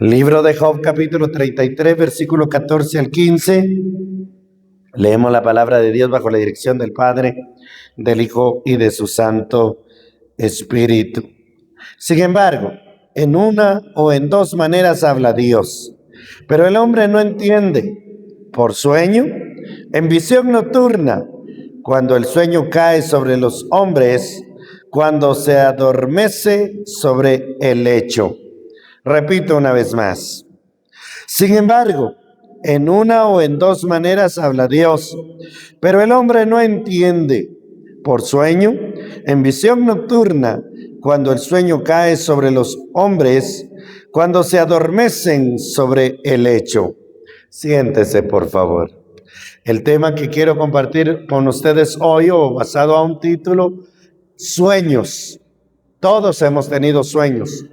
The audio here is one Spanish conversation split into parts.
Libro de Job, capítulo 33, versículo 14 al 15. Leemos la palabra de Dios bajo la dirección del Padre, del Hijo y de su Santo Espíritu. Sin embargo, en una o en dos maneras habla Dios, pero el hombre no entiende. Por sueño, en visión nocturna, cuando el sueño cae sobre los hombres, cuando se adormece sobre el lecho. Repito una vez más. Sin embargo, en una o en dos maneras habla Dios, pero el hombre no entiende. Por sueño, en visión nocturna, cuando el sueño cae sobre los hombres, cuando se adormecen sobre el lecho. Siéntese, por favor. El tema que quiero compartir con ustedes hoy, o basado a un título, sueños. Todos hemos tenido sueños.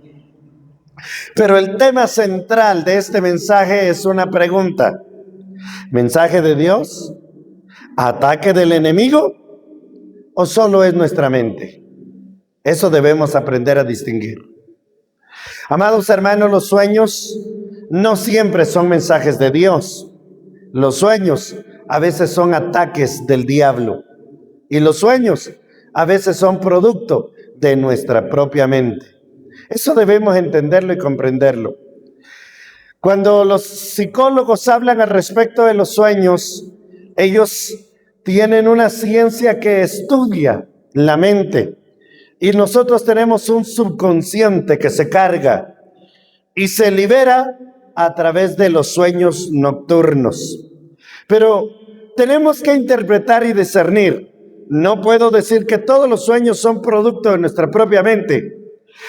Pero el tema central de este mensaje es una pregunta. ¿Mensaje de Dios? ¿Ataque del enemigo? ¿O solo es nuestra mente? Eso debemos aprender a distinguir. Amados hermanos, los sueños no siempre son mensajes de Dios. Los sueños a veces son ataques del diablo. Y los sueños a veces son producto de nuestra propia mente. Eso debemos entenderlo y comprenderlo. Cuando los psicólogos hablan al respecto de los sueños, ellos tienen una ciencia que estudia la mente. Y nosotros tenemos un subconsciente que se carga y se libera a través de los sueños nocturnos. Pero tenemos que interpretar y discernir. No puedo decir que todos los sueños son producto de nuestra propia mente.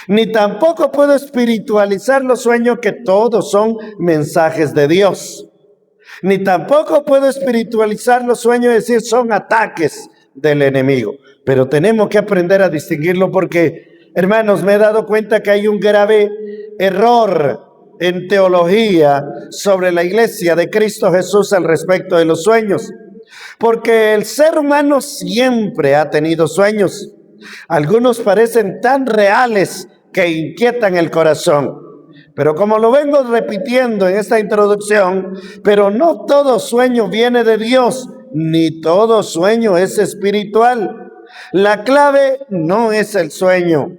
Ni tampoco puedo espiritualizar los sueños que todos son mensajes de Dios. Ni tampoco puedo espiritualizar los sueños y decir son ataques del enemigo. Pero tenemos que aprender a distinguirlo porque, hermanos, me he dado cuenta que hay un grave error en teología sobre la iglesia de Cristo Jesús al respecto de los sueños. Porque el ser humano siempre ha tenido sueños. Algunos parecen tan reales que inquietan el corazón. Pero como lo vengo repitiendo en esta introducción, pero no todo sueño viene de Dios, ni todo sueño es espiritual. La clave no es el sueño.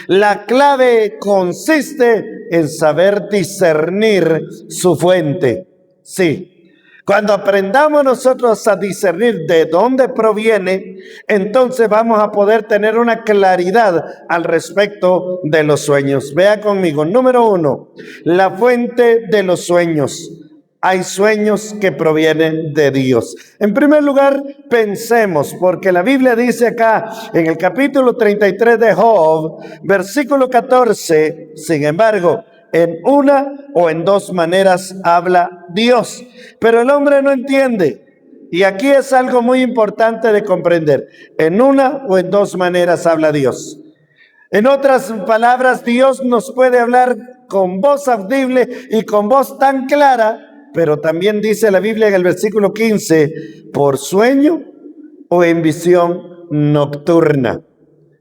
La clave consiste en saber discernir su fuente. Sí. Cuando aprendamos nosotros a discernir de dónde proviene, entonces vamos a poder tener una claridad al respecto de los sueños. Vea conmigo, número 1, la fuente de los sueños. Hay sueños que provienen de Dios. En primer lugar, pensemos, porque la Biblia dice acá en el capítulo 33 de Job, versículo 14, sin embargo, en una o en dos maneras habla Dios, pero el hombre no entiende. Y aquí es algo muy importante de comprender. En una o en dos maneras habla Dios. En otras palabras, Dios nos puede hablar con voz audible y con voz tan clara, pero también dice la Biblia en el versículo 15, por sueño o en visión nocturna.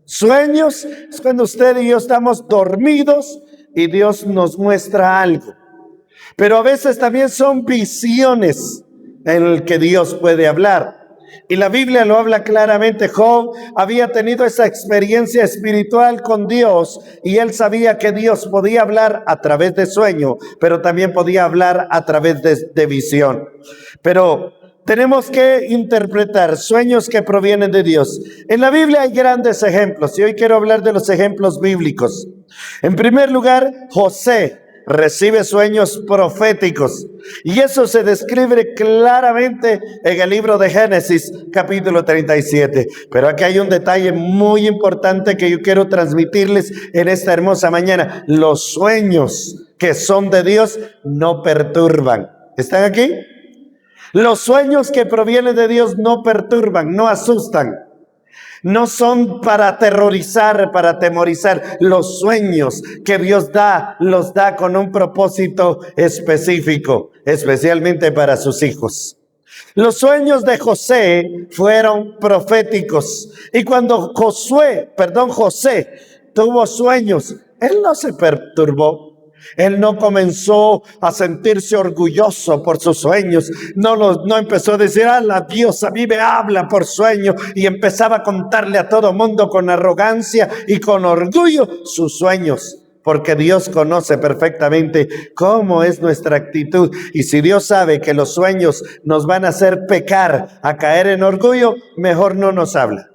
Sueños es cuando usted y yo estamos dormidos y Dios nos muestra algo. Pero a veces también son visiones en el que Dios puede hablar. Y la Biblia lo habla claramente. Job había tenido esa experiencia espiritual con Dios y él sabía que Dios podía hablar a través de sueño, pero también podía hablar a través de visión. Pero tenemos que interpretar sueños que provienen de Dios. En la Biblia hay grandes ejemplos y hoy quiero hablar de los ejemplos bíblicos. En primer lugar, José recibe sueños proféticos y eso se describe claramente en el libro de Génesis, capítulo 37. Pero aquí hay un detalle muy importante que yo quiero transmitirles en esta hermosa mañana. Los sueños que son de Dios no perturban. ¿Están aquí? Los sueños que provienen de Dios no perturban, no asustan. No son para aterrorizar, para atemorizar. Los sueños que Dios da, los da con un propósito específico, especialmente para sus hijos. Los sueños de José fueron proféticos. Y cuando José tuvo sueños, él no se perturbó. Él no comenzó a sentirse orgulloso por sus sueños. No empezó a decir, la Dios a mí me habla por sueño. Y empezaba a contarle a todo mundo con arrogancia y con orgullo sus sueños. Porque Dios conoce perfectamente cómo es nuestra actitud. Y si Dios sabe que los sueños nos van a hacer pecar, a caer en orgullo, mejor no nos habla.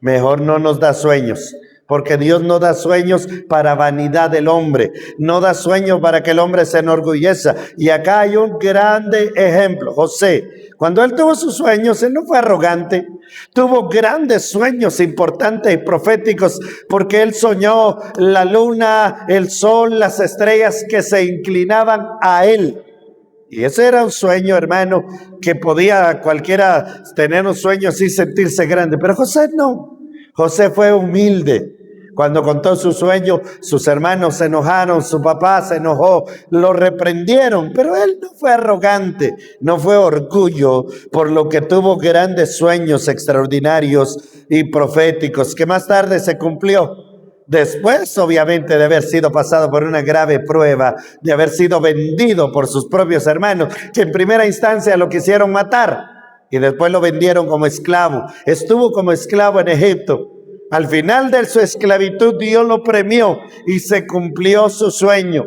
Mejor no nos da sueños. Porque Dios no da sueños para vanidad del hombre. No da sueños para que el hombre se enorgulleza. Y acá hay un grande ejemplo. José, cuando él tuvo sus sueños, él no fue arrogante. Tuvo grandes sueños importantes y proféticos, porque él soñó la luna, el sol, las estrellas que se inclinaban a él. Y ese era un sueño, hermano, que podía cualquiera tener un sueño así, sentirse grande. Pero José no. José fue humilde. Cuando contó su sueño, sus hermanos se enojaron, su papá se enojó, lo reprendieron, pero él no fue arrogante, no fue orgullo, por lo que tuvo grandes sueños extraordinarios y proféticos, que más tarde se cumplió. Después, obviamente, de haber sido pasado por una grave prueba, de haber sido vendido por sus propios hermanos, que en primera instancia lo quisieron matar y después lo vendieron como esclavo. Estuvo como esclavo en Egipto. Al final de su esclavitud, Dios lo premió y se cumplió su sueño.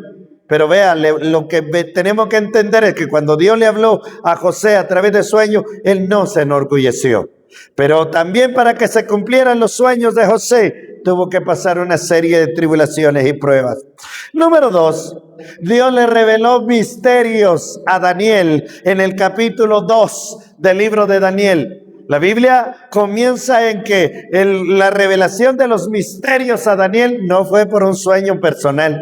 Pero vean, lo que tenemos que entender es que cuando Dios le habló a José a través de sueños, él no se enorgulleció. Pero también para que se cumplieran los sueños de José, tuvo que pasar una serie de tribulaciones y pruebas. Número 2, Dios le reveló misterios a Daniel en el capítulo 2 del libro de Daniel. La Biblia comienza en que la revelación de los misterios a Daniel no fue por un sueño personal,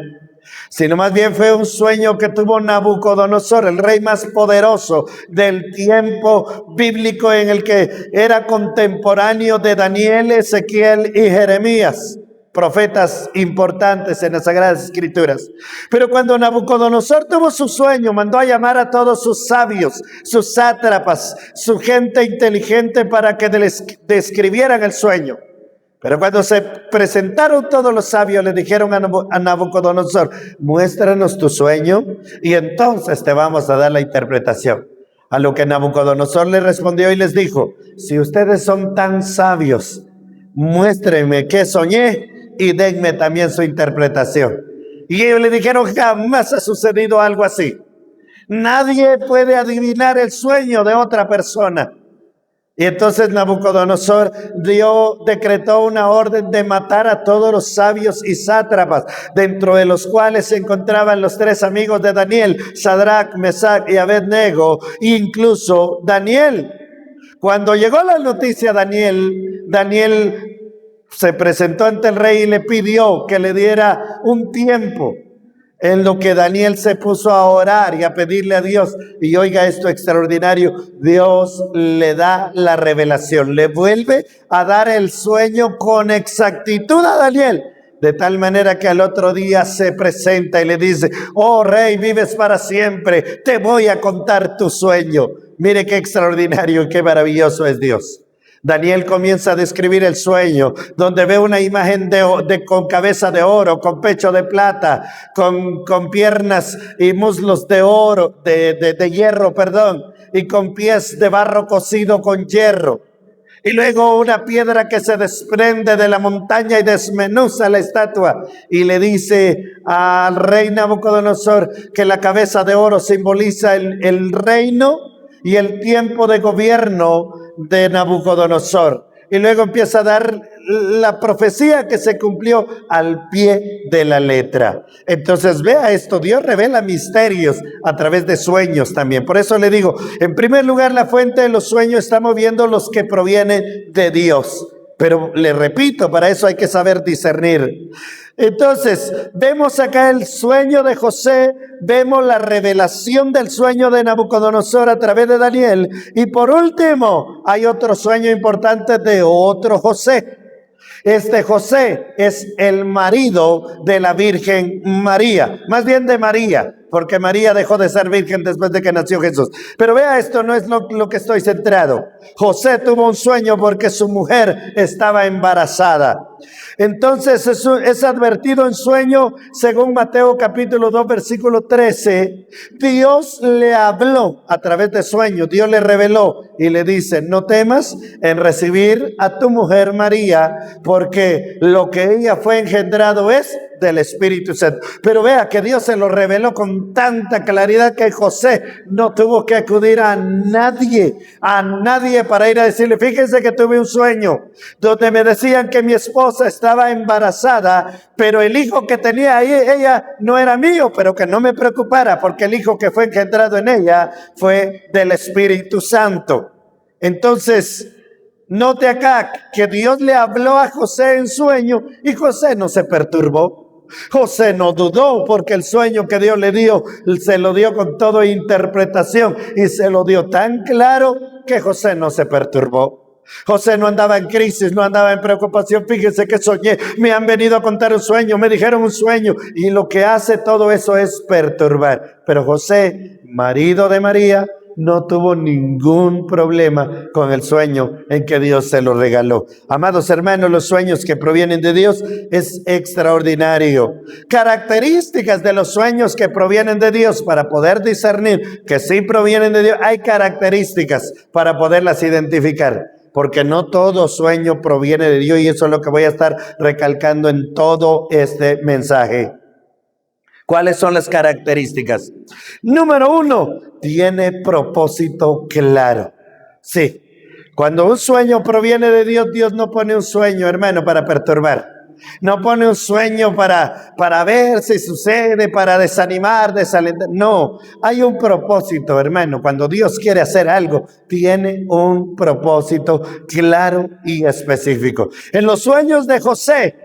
sino más bien fue un sueño que tuvo Nabucodonosor, el rey más poderoso del tiempo bíblico, en el que era contemporáneo de Daniel, Ezequiel y Jeremías, profetas importantes en las Sagradas Escrituras. Pero cuando Nabucodonosor tuvo su sueño, mandó a llamar a todos sus sabios, sus sátrapas, su gente inteligente para que les describieran el sueño. Pero cuando se presentaron todos los sabios, le dijeron a Nabucodonosor, muéstranos tu sueño y entonces te vamos a dar la interpretación. A lo que Nabucodonosor le respondió y les dijo, si ustedes son tan sabios, muéstrenme qué soñé y denme también su interpretación. Y ellos le dijeron, jamás ha sucedido algo así. Nadie puede adivinar el sueño de otra persona. Y entonces Nabucodonosor decretó una orden de matar a todos los sabios y sátrapas, dentro de los cuales se encontraban los 3 amigos de Daniel, Sadrach, Mesach y Abednego, incluso Daniel. Cuando llegó la noticia a Daniel se presentó ante el rey y le pidió que le diera un tiempo, en lo que Daniel se puso a orar y a pedirle a Dios. Y oiga esto extraordinario, Dios le da la revelación, le vuelve a dar el sueño con exactitud a Daniel, de tal manera que al otro día se presenta y le dice, oh rey, vives para siempre, te voy a contar tu sueño. Mire qué extraordinario y qué maravilloso es Dios. Daniel comienza a describir el sueño, donde ve una imagen con cabeza de oro, con pecho de plata, con piernas y muslos de oro, de hierro, y con pies de barro cocido con hierro. Y luego una piedra que se desprende de la montaña y desmenuza la estatua. Y le dice al rey Nabucodonosor que la cabeza de oro simboliza el reino y el tiempo de gobierno de Nabucodonosor. Y luego empieza a dar la profecía que se cumplió al pie de la letra. Entonces vea esto, Dios revela misterios a través de sueños también. Por eso le digo, en primer lugar, la fuente de los sueños estamos viendo los que provienen de Dios. Pero le repito, para eso hay que saber discernir. Entonces, vemos acá el sueño de José, vemos la revelación del sueño de Nabucodonosor a través de Daniel, y por último, hay otro sueño importante de otro José. Este José es el marido de la Virgen María, más bien de María, porque María dejó de ser virgen después de que nació Jesús. Pero vea, esto no es lo que estoy centrado. José tuvo un sueño porque su mujer estaba embarazada. Entonces es advertido en sueño, según Mateo capítulo 2, versículo 13. Dios le habló a través de sueño, Dios le reveló y le dice: no temas en recibir a tu mujer María, porque lo que ella fue engendrado es del Espíritu Santo. Pero vea que Dios se lo reveló con tanta claridad que José no tuvo que acudir a nadie para ir a decirle: fíjense que tuve un sueño donde me decían que mi esposa estaba embarazada, pero el hijo que tenía ahí, ella no era mío, pero que no me preocupara porque el hijo que fue engendrado en ella fue del Espíritu Santo. Entonces, note acá que Dios le habló a José en sueño y José no se perturbó. José no dudó, porque el sueño que Dios le dio, se lo dio con toda interpretación y se lo dio tan claro que José no se perturbó. José no andaba en crisis, no andaba en preocupación. Fíjense que soñé, me han venido a contar un sueño, me dijeron un sueño, y lo que hace todo eso es perturbar. Pero José, marido de María, no tuvo ningún problema con el sueño en que Dios se lo regaló. Amados hermanos, los sueños que provienen de Dios es extraordinario. Características de los sueños que provienen de Dios, para poder discernir que sí provienen de Dios, hay características para poderlas identificar. Porque no todo sueño proviene de Dios, y eso es lo que voy a estar recalcando en todo este mensaje. ¿Cuáles son las características? Número 1, tiene propósito claro. Sí, cuando un sueño proviene de Dios, Dios no pone un sueño, hermano, para perturbar. No pone un sueño para ver si sucede, para desanimar, desalentar. No, hay un propósito, hermano. Cuando Dios quiere hacer algo, tiene un propósito claro y específico. En los sueños de José,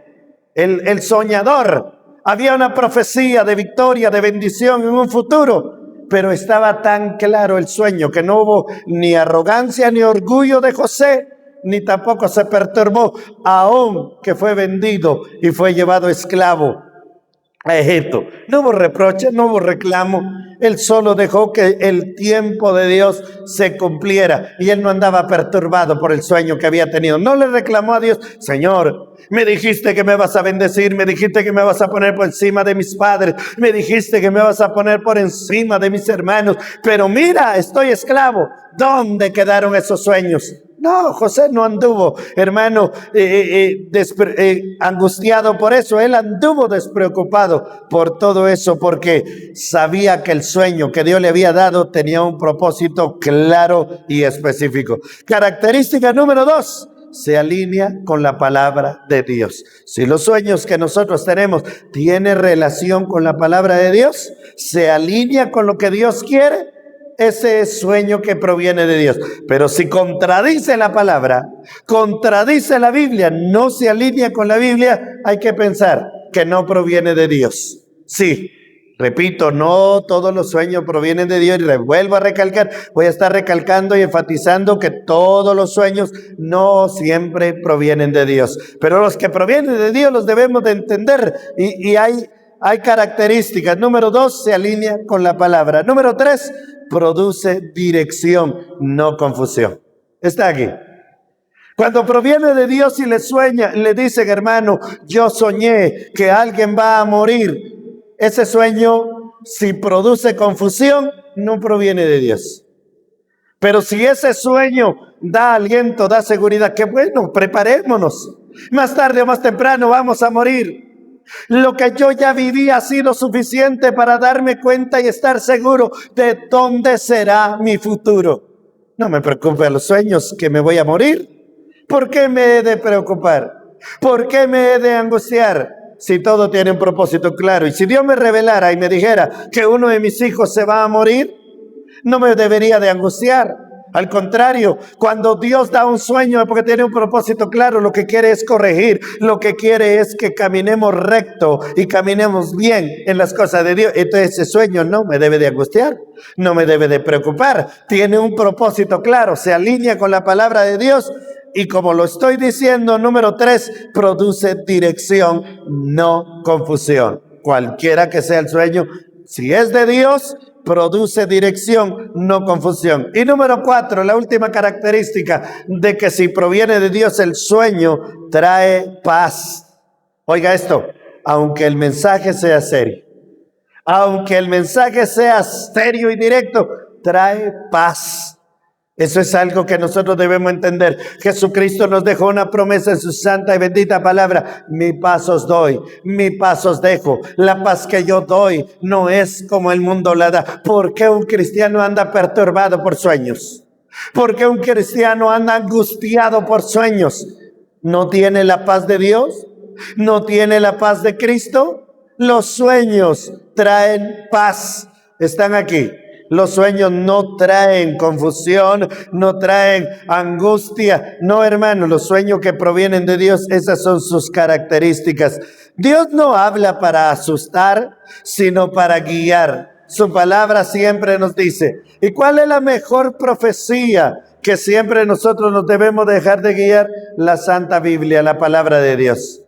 el soñador, había una profecía de victoria, de bendición en un futuro, pero estaba tan claro el sueño que no hubo ni arrogancia ni orgullo de José, ni tampoco se perturbó, aun que fue vendido y fue llevado esclavo a Egipto. No hubo reproche, no hubo reclamo. Él solo dejó que el tiempo de Dios se cumpliera, y él no andaba perturbado por el sueño que había tenido. No le reclamó a Dios: Señor, me dijiste que me vas a bendecir, me dijiste que me vas a poner por encima de mis padres, me dijiste que me vas a poner por encima de mis hermanos, pero mira, estoy esclavo. ¿Dónde quedaron esos sueños? No, José no anduvo, hermano, angustiado por eso. Él anduvo despreocupado por todo eso, porque sabía que el sueño que Dios le había dado tenía un propósito claro y específico. Característica número 2, se alinea con la palabra de Dios. Si los sueños que nosotros tenemos tienen relación con la palabra de Dios, se alinea con lo que Dios quiere, ese es sueño que proviene de Dios. Pero si contradice la palabra, contradice la Biblia, no se alinea con la Biblia, hay que pensar que no proviene de Dios. Sí, repito, no todos los sueños provienen de Dios, y les vuelvo a recalcar, voy a estar recalcando y enfatizando que todos los sueños no siempre provienen de Dios. Pero los que provienen de Dios los debemos de entender, y hay características. Número 2, se alinea con la palabra. Número 3, produce dirección, no confusión. Está aquí. Cuando proviene de Dios y le dicen: hermano, yo soñé que alguien va a morir. Ese sueño, si produce confusión, no proviene de Dios. Pero si ese sueño da aliento, da seguridad, que bueno, preparémonos. Más tarde o más temprano vamos a morir. Lo que yo ya viví ha sido suficiente para darme cuenta y estar seguro de dónde será mi futuro. No me preocupe los sueños que me voy a morir. ¿Por qué me he de preocupar? ¿Por qué me he de angustiar? Si todo tiene un propósito claro. Y si Dios me revelara y me dijera que uno de mis hijos se va a morir, no me debería de angustiar. Al contrario, cuando Dios da un sueño es porque tiene un propósito claro. Lo que quiere es corregir, lo que quiere es que caminemos recto y caminemos bien en las cosas de Dios. Entonces ese sueño no me debe de angustiar, no me debe de preocupar. Tiene un propósito claro, se alinea con la palabra de Dios. Y como lo estoy diciendo, número 3, produce dirección, no confusión. Cualquiera que sea el sueño, Si es de Dios, produce dirección, no confusión. Y número 4, la última característica de que si proviene de Dios el sueño trae paz. Oiga esto, aunque el mensaje sea serio, aunque el mensaje sea serio y directo, trae paz. Eso es algo que nosotros debemos entender. Jesucristo nos dejó una promesa en su santa y bendita palabra. Mi paz os doy, mi paz os dejo. La paz que yo doy no es como el mundo la da. ¿Por qué un cristiano anda perturbado por sueños? ¿Por qué un cristiano anda angustiado por sueños? ¿No tiene la paz de Dios? ¿No tiene la paz de Cristo? Los sueños traen paz. Están aquí. Los sueños no traen confusión, no traen angustia. No, hermano, los sueños que provienen de Dios, esas son sus características. Dios no habla para asustar, sino para guiar. Su palabra siempre nos dice. ¿Y cuál es la mejor profecía que siempre nosotros nos debemos dejar de guiar? La Santa Biblia, la palabra de Dios.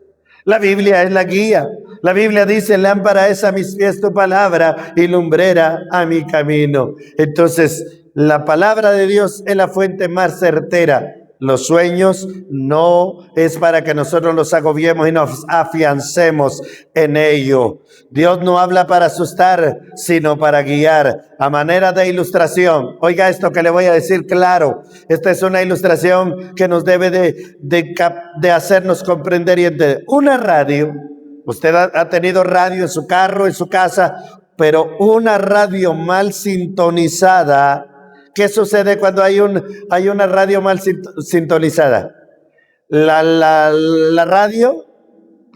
La Biblia es la guía. La Biblia dice, lámpara es a mis pies tu palabra y lumbrera a mi camino. Entonces, la palabra de Dios es la fuente más certera. Los sueños no es para que nosotros los agobiemos y nos afiancemos en ello. Dios no habla para asustar, sino para guiar. A manera de ilustración, oiga esto que le voy a decir claro. Esta es una ilustración que nos debe de hacernos comprender y entender. Una radio, usted ha tenido radio en su carro, en su casa, pero una radio mal sintonizada. ¿Qué sucede cuando hay una radio mal sintonizada? La radio,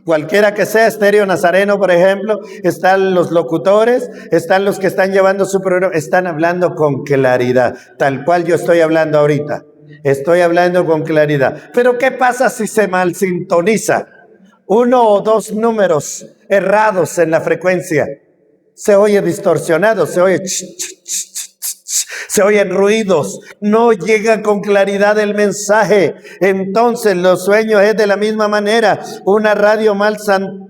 cualquiera que sea, Estéreo Nazareno, por ejemplo, están los locutores, están los que están llevando su programa, están hablando con claridad, tal cual yo estoy hablando ahorita. Estoy hablando con claridad. Pero ¿qué pasa si se mal sintoniza? 1 o 2 números errados en la frecuencia. Se oye distorsionado, se oye se oyen ruidos, no llega con claridad el mensaje. Entonces los sueños es de la misma manera, una radio mal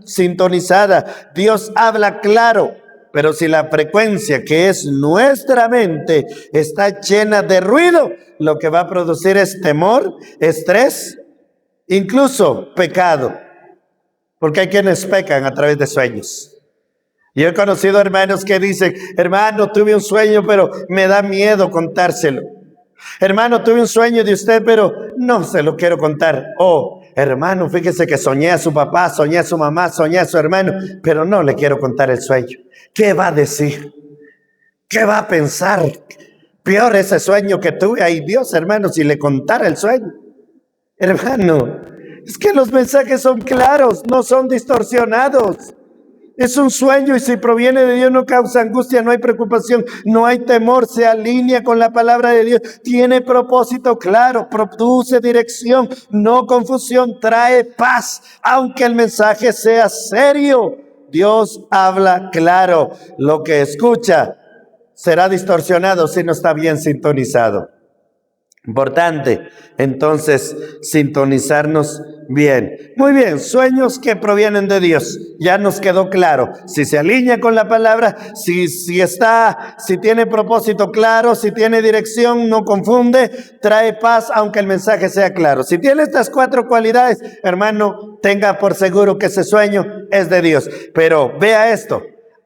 sintonizada. Dios habla claro, pero si la frecuencia que es nuestra mente está llena de ruido, lo que va a producir es temor, estrés, incluso pecado, porque hay quienes pecan a través de sueños. Yo he conocido hermanos que dicen, hermano, tuve un sueño, pero me da miedo contárselo. Hermano, tuve un sueño de usted, pero no se lo quiero contar. Oh, hermano, fíjese que soñé a su papá, soñé a su mamá, soñé a su hermano, pero no le quiero contar el sueño. ¿Qué va a decir? ¿Qué va a pensar? Peor ese sueño que tuve. Ay, Dios, hermano, si le contara el sueño. Hermano, es que los mensajes son claros, no son distorsionados. Es un sueño y si proviene de Dios no causa angustia, no hay preocupación, no hay temor, se alinea con la palabra de Dios, tiene propósito claro, produce dirección, no confusión, trae paz, aunque el mensaje sea serio. Dios habla claro, lo que escucha será distorsionado si no está bien sintonizado. Importante, entonces, sintonizarnos bien. Muy bien, sueños que provienen de Dios. Ya nos quedó claro. Si se alinea con la palabra, si tiene propósito claro, si tiene dirección, no confunde, trae paz, aunque el mensaje sea claro. Si tiene estas 4 cualidades, hermano, tenga por seguro que ese sueño es de Dios. Pero vea esto.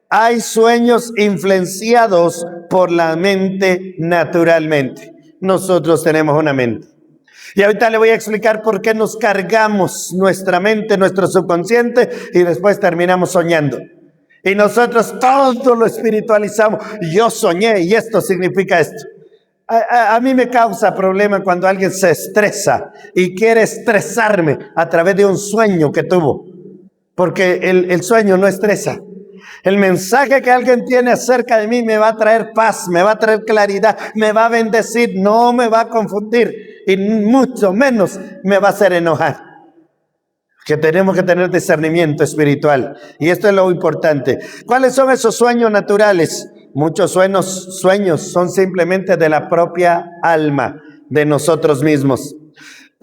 Hay sueños influenciados por la mente naturalmente. Nosotros tenemos una mente. Y ahorita le voy a explicar por qué nos cargamos nuestra mente, nuestro subconsciente, y después terminamos soñando. Y nosotros todo lo espiritualizamos. Yo soñé y esto significa esto. A mí me causa problema cuando alguien se estresa y quiere estresarme a través de un sueño que tuvo. Porque el sueño no estresa. El mensaje que alguien tiene acerca de mí me va a traer paz, me va a traer claridad, me va a bendecir, no me va a confundir y mucho menos me va a hacer enojar. Que tenemos que tener discernimiento espiritual y esto es lo importante. ¿Cuáles son esos sueños naturales? Muchos sueños son simplemente de la propia alma de nosotros mismos.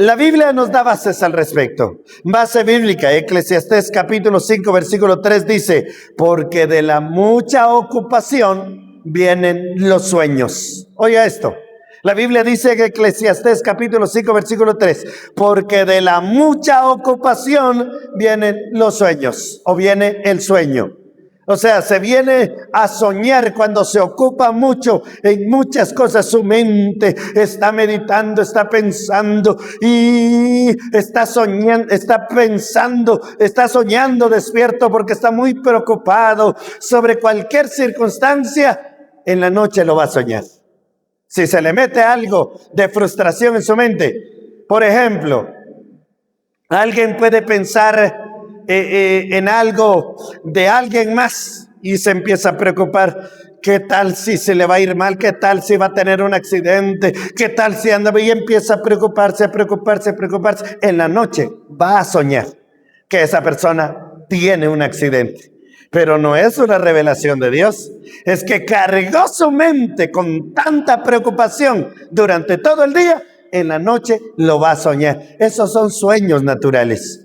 La Biblia nos da bases al respecto. Base bíblica, Eclesiastés capítulo 5, versículo 3 dice, porque de la mucha ocupación vienen los sueños. Oiga esto. La Biblia dice en Eclesiastés capítulo 5, versículo 3, porque de la mucha ocupación vienen los sueños, o viene el sueño. O sea, se viene a soñar cuando se ocupa mucho en muchas cosas. Su mente está meditando, está pensando y está soñando, está pensando, está soñando despierto porque está muy preocupado sobre cualquier circunstancia. En la noche lo va a soñar. Si se le mete algo de frustración en su mente, por ejemplo, alguien puede pensar en algo de alguien más y se empieza a preocupar. ¿Qué tal si se le va a ir mal? ¿Qué tal si va a tener un accidente? ¿Qué tal si anda? Y empieza a preocuparse, a preocuparse, a preocuparse. En la noche va a soñar que esa persona tiene un accidente. Pero no es una revelación de Dios. Es que cargó su mente con tanta preocupación durante todo el día. En la noche lo va a soñar. Esos son sueños naturales.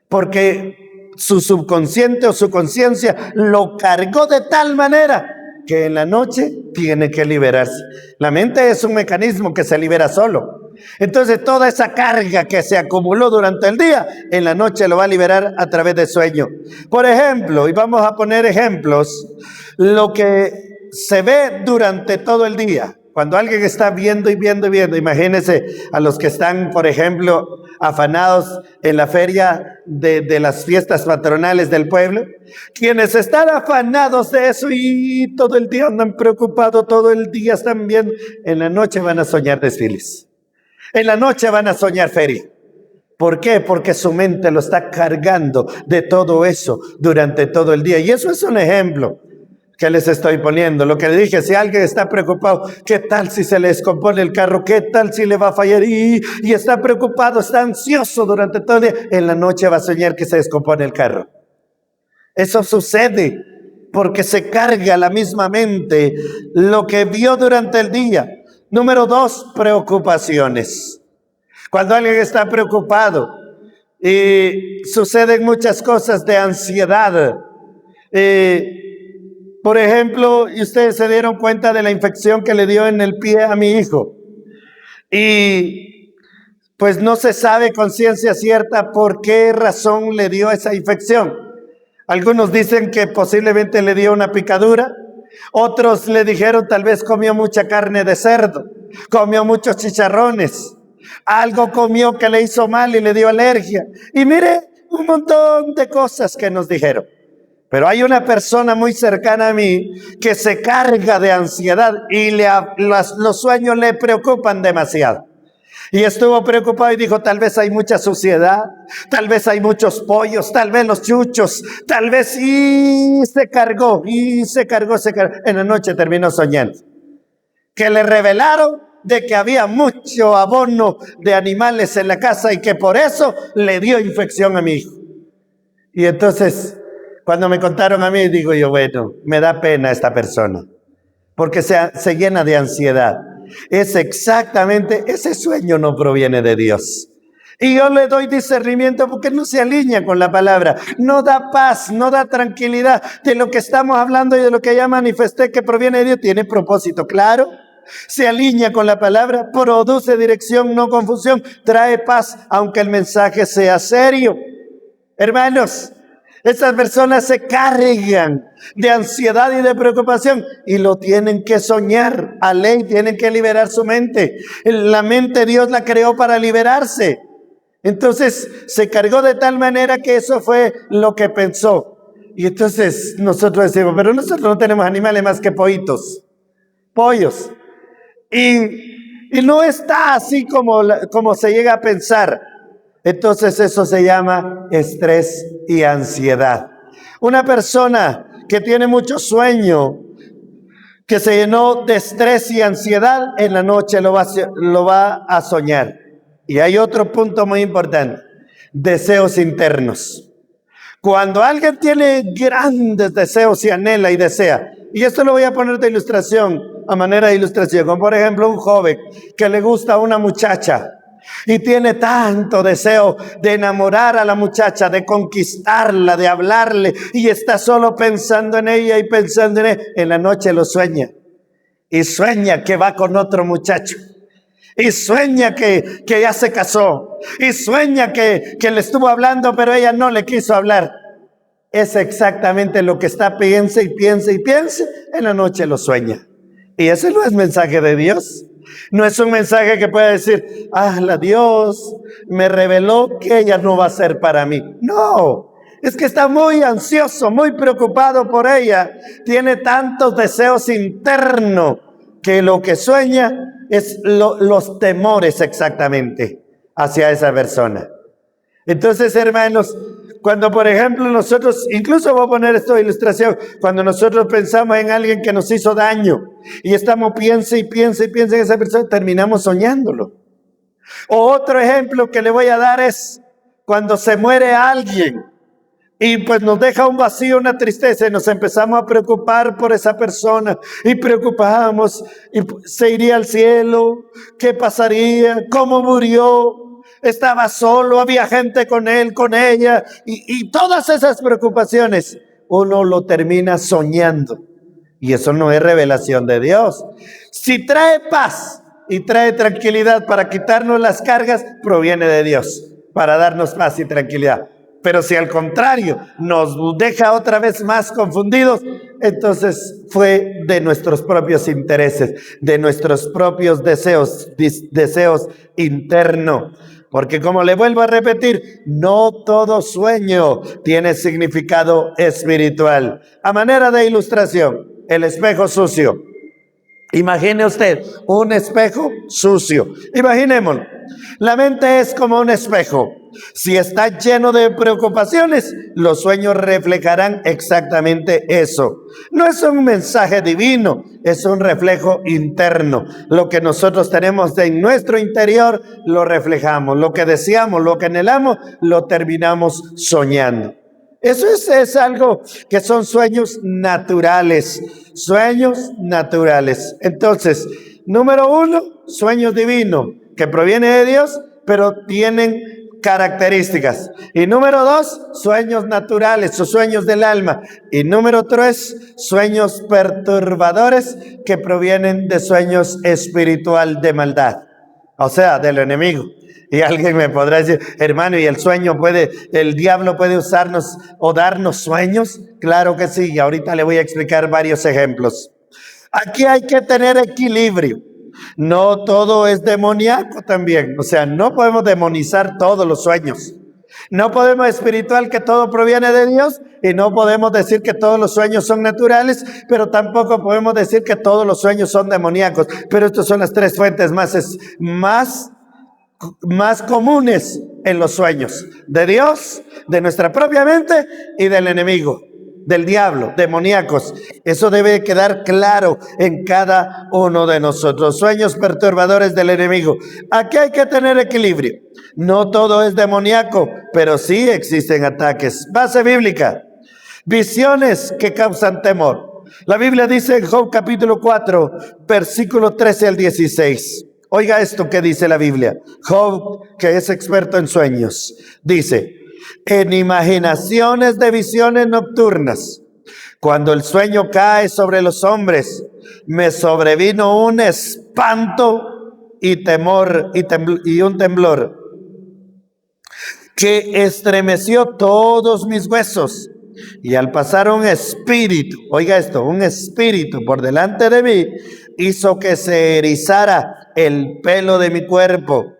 Porque su subconsciente o su conciencia lo cargó de tal manera que en la noche tiene que liberarse. La mente es un mecanismo que se libera solo. Entonces toda esa carga que se acumuló durante el día, en la noche lo va a liberar a través del sueño. Por ejemplo, y vamos a poner ejemplos, lo que se ve durante todo el día. Cuando alguien está viendo y viendo y viendo, imagínense a los que están, por ejemplo, afanados en la feria de las fiestas patronales del pueblo, quienes están afanados de eso y todo el día andan preocupados, todo el día están viendo, en la noche van a soñar desfiles, en la noche van a soñar feria. ¿Por qué? Porque su mente lo está cargando de todo eso durante todo el día. Y eso es un ejemplo que les estoy poniendo. Lo que le dije, si alguien está preocupado, ¿qué tal si se le descompone el carro? ¿Qué tal si le va a fallar? Y está preocupado, está ansioso durante todo el día. En la noche va a soñar que se descompone el carro. Eso sucede porque se carga la misma mente lo que vio durante el día. Número 2, preocupaciones. Cuando alguien está preocupado, suceden muchas cosas de ansiedad. Por ejemplo, y ustedes se dieron cuenta de la infección que le dio en el pie a mi hijo. Y pues no se sabe con ciencia cierta por qué razón le dio esa infección. Algunos dicen que posiblemente le dio una picadura. Otros le dijeron tal vez comió mucha carne de cerdo, comió muchos chicharrones. Algo comió que le hizo mal y le dio alergia. Y mire, un montón de cosas que nos dijeron. Pero hay una persona muy cercana a mí que se carga de ansiedad y los sueños le preocupan demasiado. Y estuvo preocupado y dijo, tal vez hay mucha suciedad, tal vez hay muchos pollos, tal vez los chuchos, tal vez, y se cargó. En la noche terminó soñando que le revelaron de que había mucho abono de animales en la casa y que por eso le dio infección a mi hijo. Y entonces, cuando me contaron a mí, digo yo, bueno, me da pena esta persona, porque se llena de ansiedad. Es exactamente, ese sueño no proviene de Dios. Y yo le doy discernimiento porque no se alinea con la palabra, no da paz, no da tranquilidad. De lo que estamos hablando y de lo que ya manifesté que proviene de Dios, tiene propósito claro, se alinea con la palabra, produce dirección, no confusión, trae paz, aunque el mensaje sea serio. Hermanos, estas personas se cargan de ansiedad y de preocupación y lo tienen que soñar. A ley tienen que liberar su mente. La mente Dios la creó para liberarse. Entonces se cargó de tal manera que eso fue lo que pensó. Y entonces nosotros decimos, pero nosotros no tenemos animales más que pollitos, pollos. Y no está así como se llega a pensar. Entonces eso se llama estrés y ansiedad. Una persona que tiene mucho sueño, que se llenó de estrés y ansiedad, en la noche lo va a soñar. Y hay otro punto muy importante, deseos internos. Cuando alguien tiene grandes deseos y anhela y desea, y esto lo voy a poner de ilustración, a manera de ilustración, como por ejemplo un joven que le gusta a una muchacha, Y tiene tanto deseo de enamorar a la muchacha, de conquistarla, de hablarle, y está solo pensando en ella y pensando en ella. En la noche lo sueña, y sueña que va con otro muchacho, y sueña que ya se casó, y sueña que le estuvo hablando, pero ella no le quiso hablar. Es exactamente lo que está, piensa y piensa y piensa, en la noche lo sueña. Y ese no es mensaje de Dios. No es un mensaje que pueda decir, la Dios me reveló que ella no va a ser para mí. No, es que está muy ansioso, muy preocupado por ella. Tiene tantos deseos internos que lo que sueña es los temores exactamente hacia esa persona. Entonces, hermanos, cuando por ejemplo nosotros, incluso voy a poner esta ilustración, cuando nosotros pensamos en alguien que nos hizo daño y estamos piensa y piensa y piensa en esa persona, terminamos soñándolo. O otro ejemplo que le voy a dar es cuando se muere alguien y pues nos deja un vacío, una tristeza, y nos empezamos a preocupar por esa persona y preocupamos, y se iría al cielo, ¿qué pasaría? ¿Cómo murió? Estaba solo, había gente con él, con ella, y todas esas preocupaciones uno lo termina soñando, y eso no es revelación de Dios. Si trae paz y trae tranquilidad para quitarnos las cargas, proviene de Dios, para darnos paz y tranquilidad. Pero si al contrario nos deja otra vez más confundidos, entonces fue de nuestros propios intereses, de nuestros propios deseos internos. Porque como le vuelvo a repetir, no todo sueño tiene significado espiritual. A manera de ilustración, el espejo sucio. Imagine usted un espejo sucio. Imaginémoslo. La mente es como un espejo. Si está lleno de preocupaciones, los sueños reflejarán exactamente eso. No es un mensaje divino, es un reflejo interno. Lo que nosotros tenemos en nuestro interior, lo reflejamos. Lo que deseamos, lo que anhelamos, lo terminamos soñando. Eso es algo que son sueños naturales. Sueños naturales. Entonces, número 1, sueños divinos, que proviene de Dios, pero tienen características. Y número 2, sueños naturales o sueños del alma. Y número 3, sueños perturbadores que provienen de sueños espiritual de maldad, o sea, del enemigo. Y alguien me podrá decir, hermano, ¿y el diablo puede usarnos o darnos sueños? Claro que sí, y ahorita le voy a explicar varios ejemplos. Aquí hay que tener equilibrio. No todo es demoníaco también. O sea, no podemos demonizar todos los sueños. No podemos espiritual que todo proviene de Dios, y no podemos decir que todos los sueños son naturales, pero tampoco podemos decir que todos los sueños son demoníacos. Pero estas son las 3 fuentes más comunes en los sueños: de Dios, de nuestra propia mente y del enemigo, del diablo, demoníacos. Eso debe quedar claro en cada uno de nosotros. Sueños perturbadores del enemigo. Aquí hay que tener equilibrio. No todo es demoníaco, pero sí existen ataques. Base bíblica: visiones que causan temor. La Biblia dice en Job capítulo 4, versículo 13 al 16. Oiga esto que dice la Biblia. Job, que es experto en sueños, dice: en imaginaciones de visiones nocturnas, cuando el sueño cae sobre los hombres, me sobrevino un espanto y temor y un temblor que estremeció todos mis huesos. Y al pasar un espíritu, oiga esto, un espíritu por delante de mí, hizo que se erizara el pelo de mi cuerpo.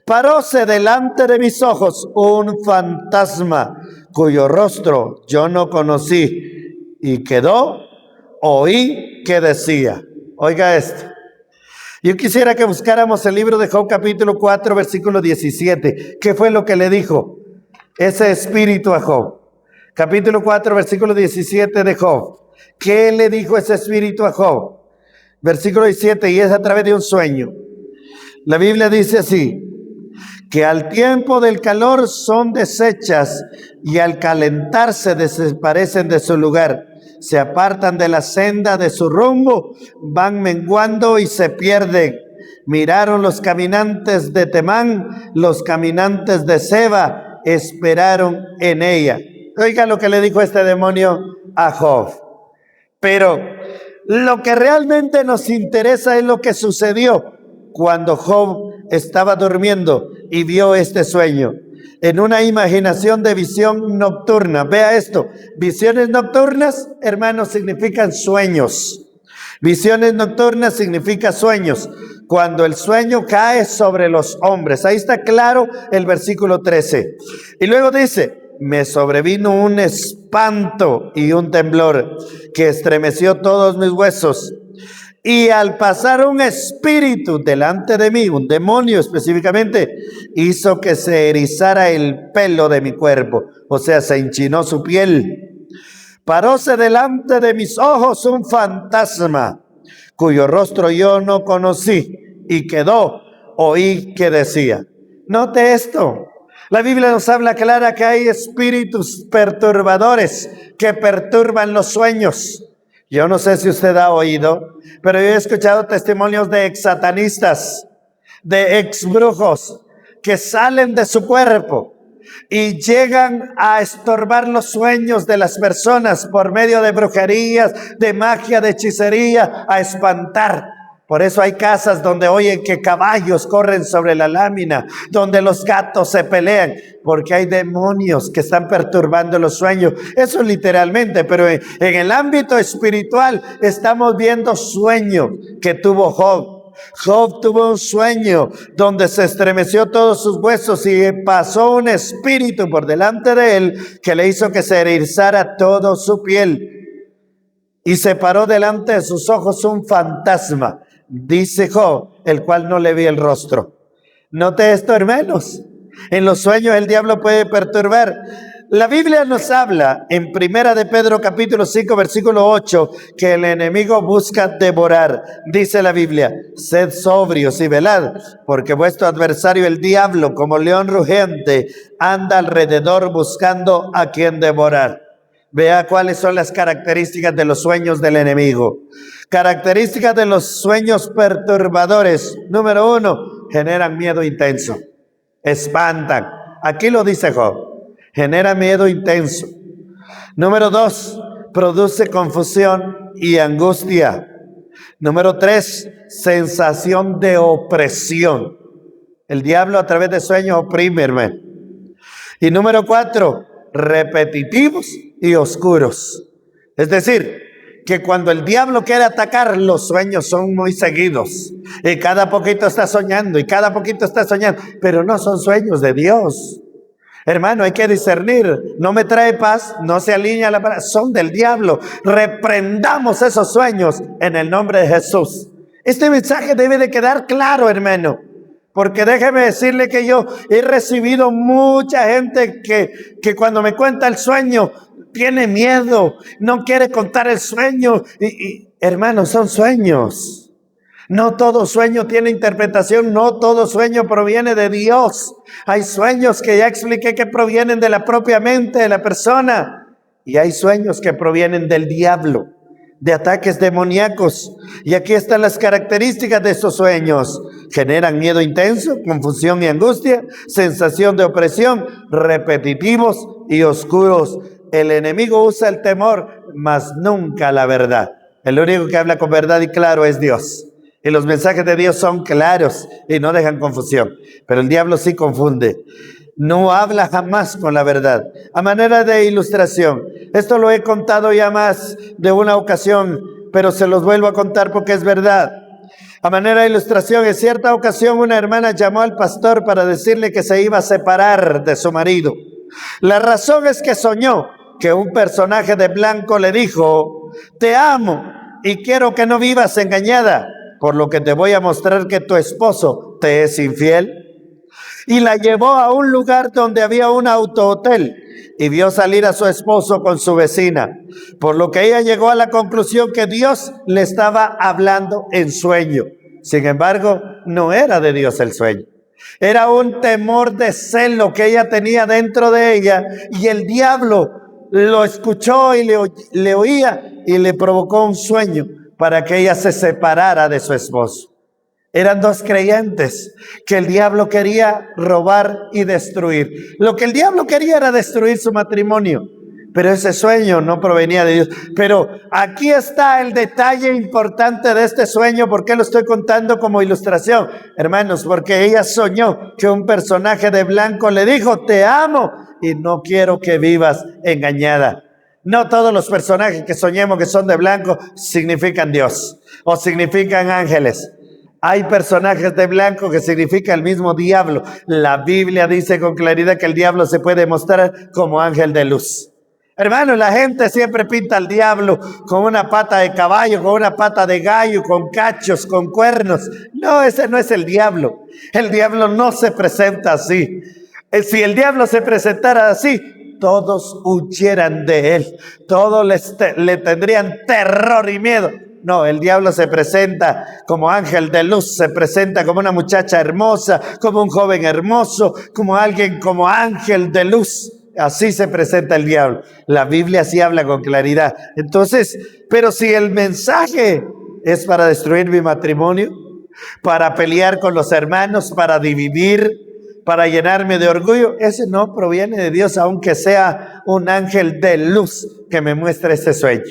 Paróse delante de mis ojos un fantasma cuyo rostro yo no conocí, y oí que decía. Oiga esto. Yo quisiera que buscáramos el libro de Job capítulo 4 versículo 17. ¿Qué fue lo que le dijo ese espíritu a Job? Capítulo 4 versículo 17 de Job. ¿Qué le dijo ese espíritu a Job? Versículo 17, y es a través de un sueño. La Biblia dice así: que al tiempo del calor son deshechas, y al calentarse desaparecen de su lugar. Se apartan de la senda de su rumbo, van menguando y se pierden. Miraron los caminantes de Temán, los caminantes de Seba, esperaron en ella. Oiga lo que le dijo este demonio a Job. Pero lo que realmente nos interesa es lo que sucedió cuando Job estaba durmiendo y vio este sueño. En una imaginación de visión nocturna. Vea esto, visiones nocturnas, hermanos, significan sueños. Visiones nocturnas significa sueños. Cuando el sueño cae sobre los hombres. Ahí está claro el versículo 13. Y luego dice, me sobrevino un espanto y un temblor que estremeció todos mis huesos. Y al pasar un espíritu delante de mí, un demonio específicamente, hizo que se erizara el pelo de mi cuerpo. O sea, se enchinó su piel. Paróse delante de mis ojos un fantasma, cuyo rostro yo no conocí, y oí que decía. Note esto. La Biblia nos habla clara que hay espíritus perturbadores que perturban los sueños. Yo no sé si usted ha oído, pero yo he escuchado testimonios de ex satanistas, de ex brujos, que salen de su cuerpo y llegan a estorbar los sueños de las personas por medio de brujerías, de magia, de hechicería, a espantar. Por eso hay casas donde oyen que caballos corren sobre la lámina, donde los gatos se pelean, porque hay demonios que están perturbando los sueños. Eso literalmente, pero en el ámbito espiritual estamos viendo sueños que tuvo Job. Job tuvo un sueño donde se estremeció todos sus huesos y pasó un espíritu por delante de él que le hizo que se erizara toda su piel. Y se paró delante de sus ojos un fantasma, dice Job, el cual no le vi el rostro. Note esto, hermanos. En los sueños el diablo puede perturbar. La Biblia nos habla en Primera de Pedro capítulo 5 versículo 8 que el enemigo busca devorar. Dice la Biblia, sed sobrios y velad, porque vuestro adversario el diablo, como león rugiente, anda alrededor buscando a quien devorar. Vea cuáles son las características de los sueños del enemigo. Características de los sueños perturbadores. Número 1, generan miedo intenso. Espantan. Aquí lo dice Job. Genera miedo intenso. Número 2, produce confusión y angustia. Número 3, sensación de opresión. El diablo a través de sueños oprime, hermano. Y número 4, repetitivos y oscuros. Es decir, que cuando el diablo quiere atacar, los sueños son muy seguidos. Y cada poquito está soñando, pero no son sueños de Dios. Hermano, hay que discernir. No me trae paz, no se alinea la palabra, son del diablo. Reprendamos esos sueños en el nombre de Jesús. Este mensaje debe de quedar claro, hermano. Porque déjeme decirle que yo he recibido mucha gente que cuando me cuenta el sueño tiene miedo, no quiere contar el sueño. Hermanos, son sueños. No todo sueño tiene interpretación, no todo sueño proviene de Dios. Hay sueños que ya expliqué que provienen de la propia mente de la persona. Y hay sueños que provienen del diablo, de ataques demoníacos. Y aquí están las características de estos sueños. Generan miedo intenso, confusión y angustia, sensación de opresión, repetitivos y oscuros. El enemigo usa el temor, mas nunca la verdad. El único que habla con verdad y claro es Dios. Y los mensajes de Dios son claros y no dejan confusión. Pero el diablo sí confunde. No habla jamás con la verdad. A manera de ilustración, esto lo he contado ya más de una ocasión, pero se los vuelvo a contar porque es verdad. A manera de ilustración, en cierta ocasión una hermana llamó al pastor para decirle que se iba a separar de su marido. La razón es que soñó que un personaje de blanco le dijo: te amo y quiero que no vivas engañada, por lo que te voy a mostrar que tu esposo te es infiel. Y la llevó a un lugar donde había un autohotel y vio salir a su esposo con su vecina, por lo que ella llegó a la conclusión que Dios le estaba hablando en sueño. Sin embargo, no era de Dios el sueño. Era un temor de celo que ella tenía dentro de ella, y el diablo lo escuchó y le oía y le provocó un sueño para que ella se separara de su esposo. Eran dos creyentes que el diablo quería robar y destruir. Lo que el diablo quería era destruir su matrimonio, pero ese sueño no provenía de Dios. Pero aquí está el detalle importante de este sueño. ¿Por qué lo estoy contando como ilustración? Hermanos, porque ella soñó que un personaje de blanco le dijo: te amo y no quiero que vivas engañada. No todos los personajes que soñemos que son de blanco significan Dios o significan ángeles. Hay personajes de blanco que significa el mismo diablo. La Biblia dice con claridad que el diablo se puede mostrar como ángel de luz. Hermano, la gente siempre pinta al diablo con una pata de caballo, con una pata de gallo, con cachos, con cuernos. No, ese no es el diablo. El diablo no se presenta así. Si el diablo se presentara así, todos huyeran de él. Todos le tendrían terror y miedo. No, el diablo se presenta como ángel de luz, se presenta como una muchacha hermosa, como un joven hermoso, como alguien como ángel de luz. Así se presenta el diablo. La Biblia sí habla con claridad. Entonces, pero si el mensaje es para destruir mi matrimonio, para pelear con los hermanos, para dividir, para llenarme de orgullo, ese no proviene de Dios, aunque sea un ángel de luz que me muestre ese sueño.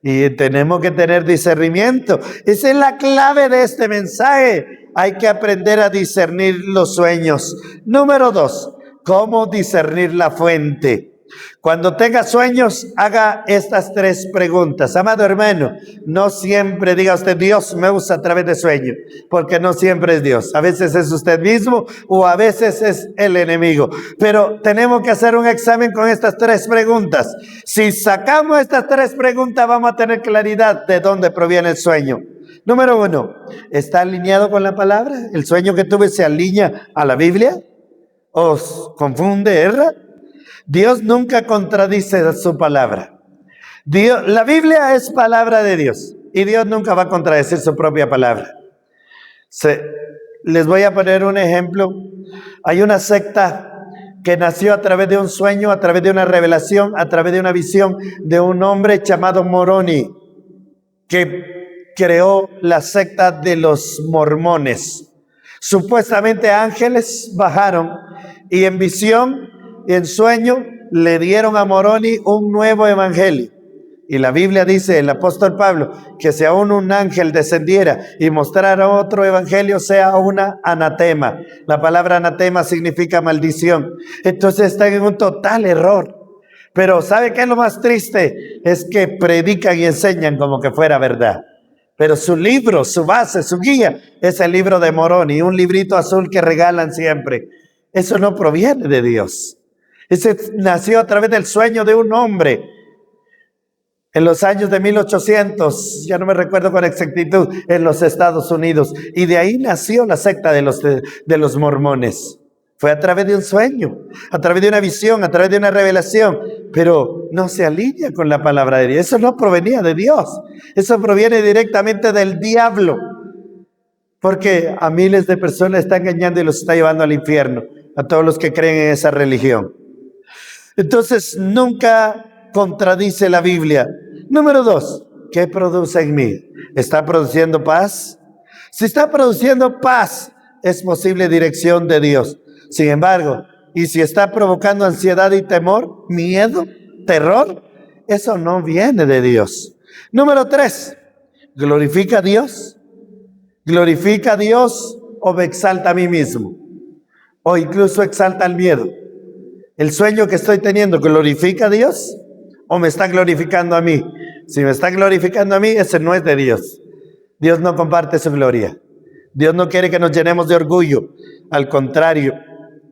Y tenemos que tener discernimiento. Esa es la clave de este mensaje. Hay que aprender a discernir los sueños. Número 2, ¿cómo discernir la fuente? Cuando tenga sueños, haga estas 3 preguntas. Amado hermano, no siempre diga usted: Dios me usa a través de sueños, porque no siempre es Dios. A veces es usted mismo o a veces es el enemigo. Pero tenemos que hacer un examen con estas 3 preguntas. Si sacamos estas 3 preguntas, vamos a tener claridad de dónde proviene el sueño. Número 1, ¿está alineado con la palabra? ¿El sueño que tuve se alinea a la Biblia? ¿Os confunde, erra? Dios nunca contradice su palabra. La Biblia es palabra de Dios y Dios nunca va a contradecir su propia palabra. Les voy a poner un ejemplo. Hay una secta que nació a través de un sueño, a través de una revelación, a través de una visión de un hombre llamado Moroni, que creó la secta de los mormones. Supuestamente ángeles bajaron y en visión y en sueño le dieron a Moroni un nuevo evangelio. Y la Biblia dice, el apóstol Pablo, que si aún un ángel descendiera y mostrara otro evangelio, sea una anatema. La palabra anatema significa maldición. Entonces están en un total error. Pero ¿sabe qué es lo más triste? Es que predican y enseñan como que fuera verdad. Pero su libro, su base, su guía es el libro de Moroni, un librito azul que regalan siempre. Eso no proviene de Dios. Ese nació a través del sueño de un hombre en los años de 1800, ya no me recuerdo con exactitud, en los Estados Unidos. Y de ahí nació la secta de los mormones. Fue a través de un sueño, a través de una visión, a través de una revelación, pero no se alinea con la palabra de Dios. Eso no provenía de Dios, eso proviene directamente del diablo, porque a miles de personas está engañando y los está llevando al infierno, a todos los que creen en esa religión. Entonces nunca contradice la Biblia. Número 2, ¿qué produce en mí? ¿Está produciendo paz? Si está produciendo paz, es posible dirección de Dios. Sin embargo, y si está provocando ansiedad y temor, miedo, terror, eso no viene de Dios. Número 3, ¿glorifica a Dios? ¿Glorifica a Dios o me exalta a mí mismo? O incluso exalta el miedo. ¿El sueño que estoy teniendo glorifica a Dios o me está glorificando a mí? Si me está glorificando a mí, ese no es de Dios. Dios no comparte su gloria. Dios no quiere que nos llenemos de orgullo. Al contrario,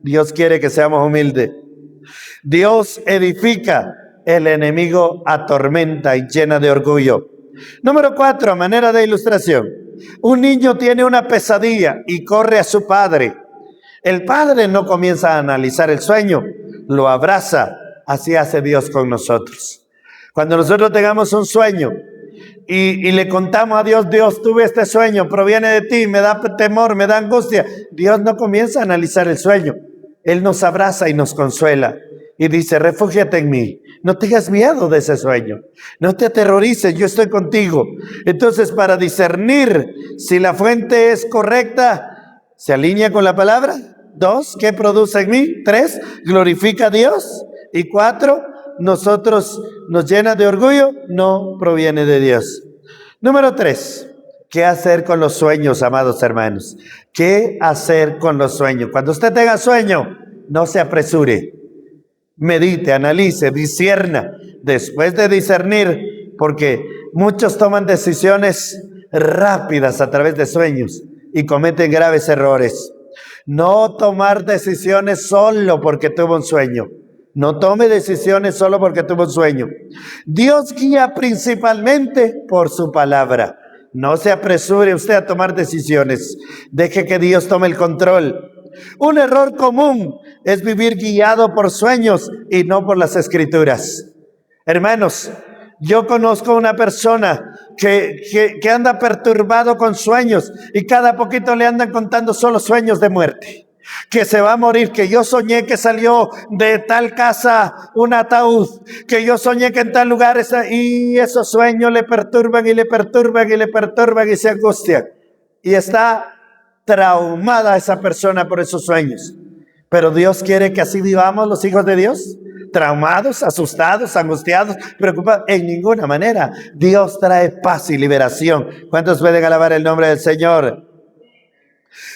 Dios quiere que seamos humildes. Dios edifica, el enemigo atormenta y llena de orgullo. Número 4, a manera de ilustración. Un niño tiene una pesadilla y corre a su padre. El padre no comienza a analizar el sueño, lo abraza. Así hace Dios con nosotros. Cuando nosotros tengamos un sueño y le contamos a Dios: Dios, tuve este sueño, proviene de ti, me da temor, me da angustia. Dios no comienza a analizar el sueño. Él nos abraza y nos consuela. y dice, refúgiate en mí. No tengas miedo de ese sueño. No te aterrorices, yo estoy contigo. Entonces, para discernir si la fuente es correcta, se alinea con la palabra. 2, ¿qué produce en mí? 3, glorifica a Dios. Y 4, nosotros nos llena de orgullo, no proviene de Dios. Número 3, ¿qué hacer con los sueños, amados hermanos? ¿Qué hacer con los sueños? Cuando usted tenga sueño, no se apresure. Medite, analice, discierna. Después de discernir, porque muchos toman decisiones rápidas a través de sueños y cometen graves errores. No tomar decisiones solo porque tuvo un sueño. No tome decisiones solo porque tuvo un sueño. Dios guía principalmente por su palabra. No se apresure usted a tomar decisiones. Deje que Dios tome el control. Un error común es vivir guiado por sueños y no por las escrituras. Hermanos, yo conozco una persona que anda perturbado con sueños y cada poquito le andan contando solo sueños de muerte. Que se va a morir, que yo soñé que salió de tal casa un ataúd, que yo soñé que en tal lugar está, y esos sueños le perturban y le perturban y le perturban y se angustian. Y está traumada esa persona por esos sueños. Pero Dios quiere que así vivamos los hijos de Dios, traumados, asustados, angustiados, preocupados. En ninguna manera. Dios trae paz y liberación. ¿Cuántos pueden alabar el nombre del Señor?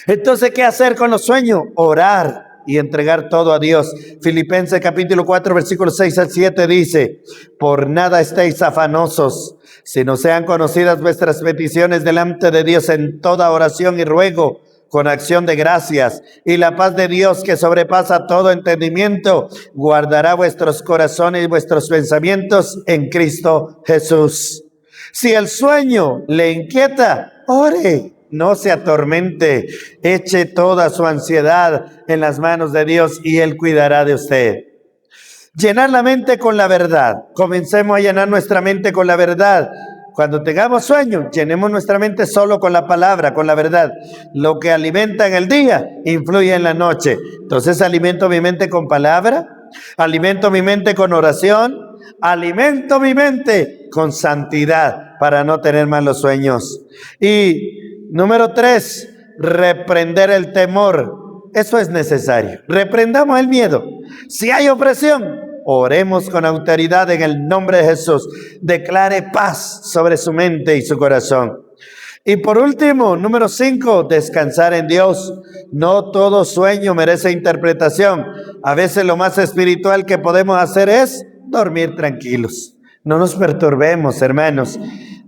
Entonces, ¿qué hacer con los sueños? Orar y entregar todo a Dios. Filipenses capítulo 4, versículos 6 al 7 dice, por nada estéis afanosos, sino sean conocidas vuestras peticiones delante de Dios en toda oración y ruego, con acción de gracias, y la paz de Dios que sobrepasa todo entendimiento, guardará vuestros corazones y vuestros pensamientos en Cristo Jesús. Si el sueño le inquieta, ore. No se atormente, eche toda su ansiedad en las manos de Dios y Él cuidará de usted. Llenar la mente con la verdad. Comencemos a llenar nuestra mente con la verdad. Cuando tengamos sueño, llenemos nuestra mente solo con la palabra, con la verdad. Lo que alimenta en el día, influye en la noche. Entonces alimento mi mente con palabra, alimento mi mente con oración, alimento mi mente con santidad para no tener malos sueños. Y número 3, reprender el temor. Eso es necesario. Reprendamos el miedo. Si hay opresión, oremos con autoridad en el nombre de Jesús. Declare paz sobre su mente y su corazón. Y por último, número 5, descansar en Dios. No todo sueño merece interpretación. A veces lo más espiritual que podemos hacer es dormir tranquilos. No nos perturbemos, hermanos.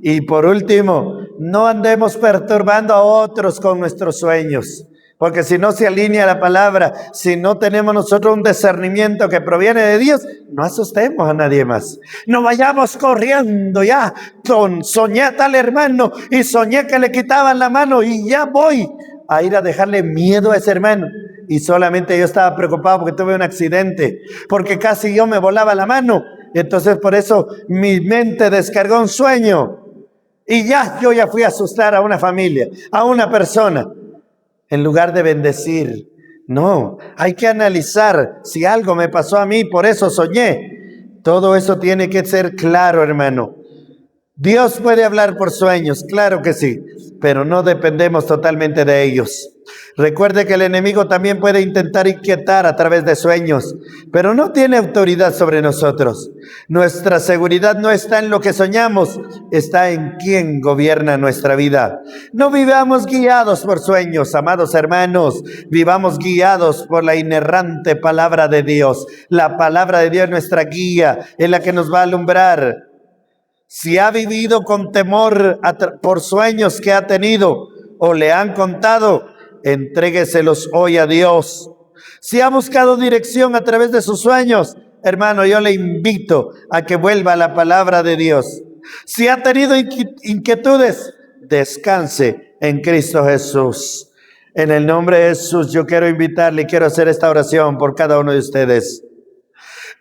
Y por último, no andemos perturbando a otros con nuestros sueños. Porque si no se alinea la palabra, si no tenemos nosotros un discernimiento que proviene de Dios, no asustemos a nadie más. No vayamos corriendo ya. Soñé a tal hermano y soñé que le quitaban la mano y ya voy a ir a dejarle miedo a ese hermano. Y solamente yo estaba preocupado porque tuve un accidente, porque casi yo me volaba la mano. Entonces por eso mi mente descargó un sueño. Y yo ya fui a asustar a una familia, a una persona. En lugar de bendecir, no, hay que analizar si algo me pasó a mí, por eso soñé. Todo eso tiene que ser claro, hermano. Dios puede hablar por sueños, claro que sí, pero no dependemos totalmente de ellos. Recuerde que el enemigo también puede intentar inquietar a través de sueños, pero no tiene autoridad sobre nosotros. Nuestra seguridad no está en lo que soñamos, está en quien gobierna nuestra vida. No vivamos guiados por sueños, amados hermanos, vivamos guiados por la inerrante palabra de Dios. La palabra de Dios es nuestra guía, es la que nos va a alumbrar. Si ha vivido con temor por sueños que ha tenido o le han contado, entrégueselos hoy a Dios. Si ha buscado dirección a través de sus sueños, hermano, yo le invito a que vuelva a la palabra de Dios. Si ha tenido inquietudes, descanse en Cristo Jesús. En el nombre de Jesús, yo quiero invitarle y quiero hacer esta oración por cada uno de ustedes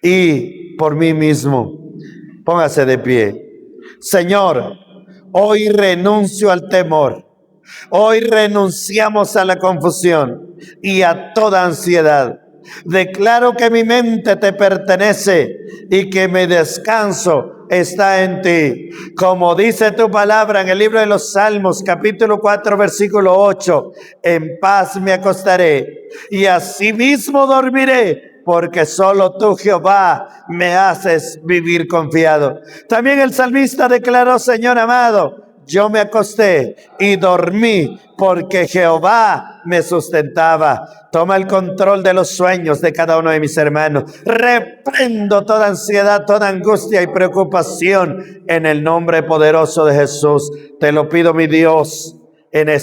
y por mí mismo. Póngase de pie. Señor, hoy renuncio al temor. Hoy renunciamos a la confusión y a toda ansiedad. Declaro que mi mente te pertenece y que mi descanso está en ti. Como dice tu palabra en el libro de los Salmos, capítulo 4, versículo 8, en paz me acostaré y asimismo dormiré, porque solo tú, Jehová, me haces vivir confiado. También el salmista declaró, Señor amado, yo me acosté y dormí porque Jehová me sustentaba. Toma el control de los sueños de cada uno de mis hermanos. Reprendo toda ansiedad, toda angustia y preocupación en el nombre poderoso de Jesús. Te lo pido, mi Dios, en este